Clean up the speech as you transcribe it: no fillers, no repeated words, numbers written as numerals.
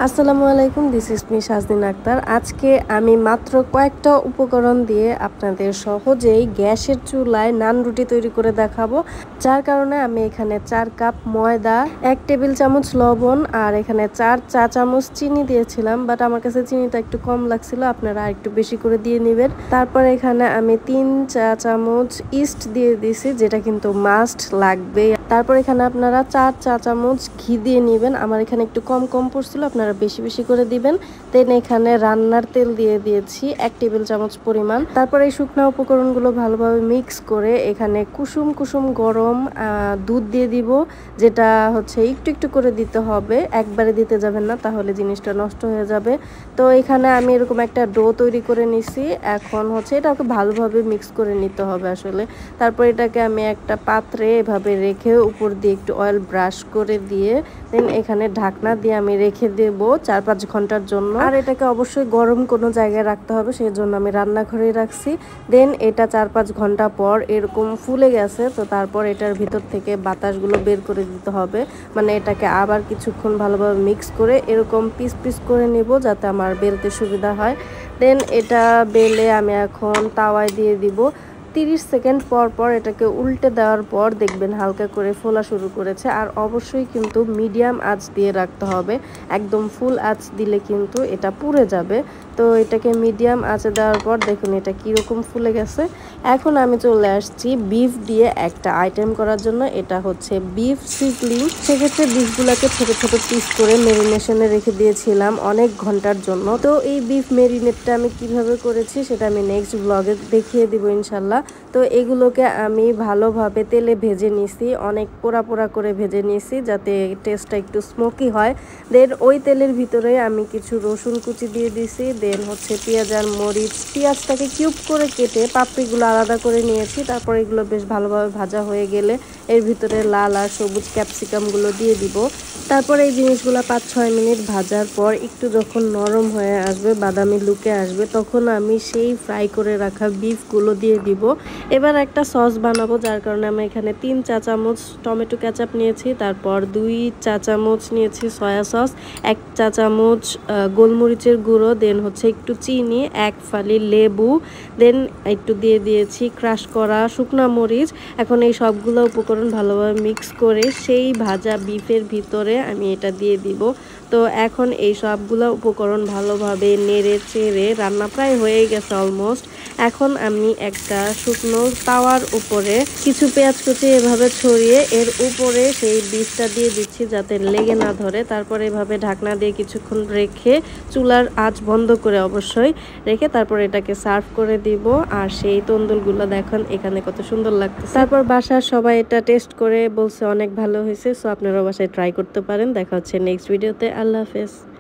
আসসালামু আলাইকুম, this is me শাজদিন Akter. আজকে আমি মাত্র কয়েকটা উপকরণ দিয়ে আপনাদের সহজেই গ্যাসের চুলায় নান রুটি তৈরি করে দেখাবো। যার কারণে আমি এখানে 4 কাপ ময়দা, 1 টেবিল চামচ লবণ আর এখানে 4 চা চামচ চিনি দিয়েছিলাম। বাট আমার কাছে চিনিটা একটু কম লাগছিল, আপনারা একটু বেশি করে দিয়ে নেবেন। তারপর এখানে আমি 3 চা চামচ ইস্ট দিয়ে দিয়েছি, যেটা কিন্তু মাস্ট লাগবে। তারপর এখানে আপনারা 4 চা চামচ ঘি দিয়ে নেবেন। আমার এখানে একটু কম কম পড়ছিল, আপনারা বেশি বেশি করে দিবেন। দেন এখানে রান্নার তেল দিয়ে দিয়েছি 1 টেবিল চামচ পরিমাণ। তারপর এই শুকনো উপকরণগুলো ভালোভাবে মিক্স করে এখানে কুসুম কুসুম গরম দুধ দিয়ে দিব, যেটা হচ্ছে একটু একটু করে দিতে হবে, একবারে দিতে যাবেন না, তাহলে জিনিসটা নষ্ট হয়ে যাবে। তো এখানে আমি এরকম একটা ডো তৈরি করে নিছি। এখন হচ্ছে এটাকে ভালোভাবে মিক্স করে নিতে হবে আসলে। তারপর এটাকে আমি একটা পাত্রে এভাবে রেখে উপর দিয়ে একটু অয়েল ব্রাশ করে দিয়ে দেন এখানে ঢাকনা দিয়ে আমি রেখে দেব 4-5 ঘন্টার জন্য। আর এটাকে অবশ্যই গরম কোনো জায়গায় রাখতে হবে, সেই জন্য আমি রান্নাঘরে রাখছি। দেন এটা 4-5 ঘন্টা পর এরকম ফুলে গেছে। তো তারপর এটার ভিতর থেকে বাতাসগুলো বের করে দিতে হবে, মানে এটাকে আবার কিছুক্ষণ ভালোভাবে মিক্স করে এরকম পিস পিস করে নেব, যাতে আমার বেলতে সুবিধা হয়। দেন এটা বেলে আমি এখন তাওয়ায় দিয়ে দিব। 30 সেকেন্ড পর পর এটাকে উল্টে দেওয়ার পর দেখবেন হালকা করে ফোলা শুরু করেছে। আর অবশ্যই কিন্তু মিডিয়াম আঁচ দিয়ে রাখতে হবে, একদম ফুল আঁচ দিলে কিন্তু এটা পুড়ে যাবে। তো এটাকে মিডিয়াম আঁচে দেওয়ার পর দেখুন এটা কীরকম ফুলে গেছে। এখন আমি চলে আসছি বিফ দিয়ে একটা আইটেম করার জন্য। এটা হচ্ছে বিফ সিজলিং। সেক্ষেত্রে বিফগুলোকে ছোট ছোট পিস করে মেরিনেশনে রেখে দিয়েছিলাম অনেক ঘন্টার জন্য। তো এই বিফ মেরিনেটটা আমি কিভাবে করেছি সেটা আমি নেক্সট ব্লগে দেখিয়ে দিব ইনশাল্লাহ। তো এগুলোকে আমি ভালোভাবে তেলে ভেজে নিছি, অনেক পোড়া পোড়া করে ভেজে নিছি, যাতে টেস্টটা একটু স্মোকি হয়। দেন ওই তেলের ভিতরে আমি কিছু রসুন কুচি দিয়ে দিছি। দেন হচ্ছে পেঁয়াজ আর মরিচ, পেঁয়াজটাকে কিউব করে কেটে পাপড়িগুলো আলাদা করে নিয়েছি। তারপর এগুলো বেশ ভালোভাবে ভাজা হয়ে গেলে এর ভিতরে লাল আর সবুজ ক্যাপসিকামগুলো দিয়ে দিব। তারপর এই জিনিসগুলো 5-6 মিনিট ভাজার পর একটু যখন নরম হয়ে আসবে, বাদামি লুকে আসবে, তখন আমি সেই ফ্রাই করে রাখা বিফগুলো দিয়ে দিব। এবার একটা সস বানাবো, যার কারণে আমি এখানে 3 চা চামচ টমেটো কেচাপ নিয়েছি। তারপর 2 চা চামচ নিয়েছি সয়া সস, 1 চা চামচ গোলমরিচের গুঁড়ো, দেন হচ্ছে একটু চিনি, 1 ফালি লেবু, দেন একটু দিয়ে দিয়েছি ক্রাশ করা শুকনা মরিচ। এখন এই সবগুলো উপকরণ ভালোভাবে মিক্স করে সেই ভাজা বিফের ভিতরে আমি এটা দিয়ে দিব। তো এখন এই সবগুলো উপকরণ ভালোভাবে নেড়ে চেড়ে রান্না প্রায় হয়ে গেছে অলমোস্ট। এখন আমি একটা শুকনো তাওয়ার উপরে কিছু পেঁয়াজ কুচি এভাবে ছড়িয়ে এর উপরে সেই বিফটা দিয়ে দিচ্ছি, যাতে লেগে না ধরে। তারপর এভাবে ঢাকনা দিয়ে কিছুক্ষণ রেখে চুলার আঁচ বন্ধ করে অবশ্যই রেখে তারপর এটাকে সার্ভ করে দিব। আর সেই তন্দুরগুলো দেখুন এখানে কত সুন্দর লাগতেছে। তারপর বাসার সবাই এটা টেস্ট করে বলছে অনেক ভালো হয়েছে। সো আপনারা বাসায় ট্রাই করতে পারেন। দেখা হচ্ছে নেক্সট ভিডিওতে। আল্লাহ হাফেজ।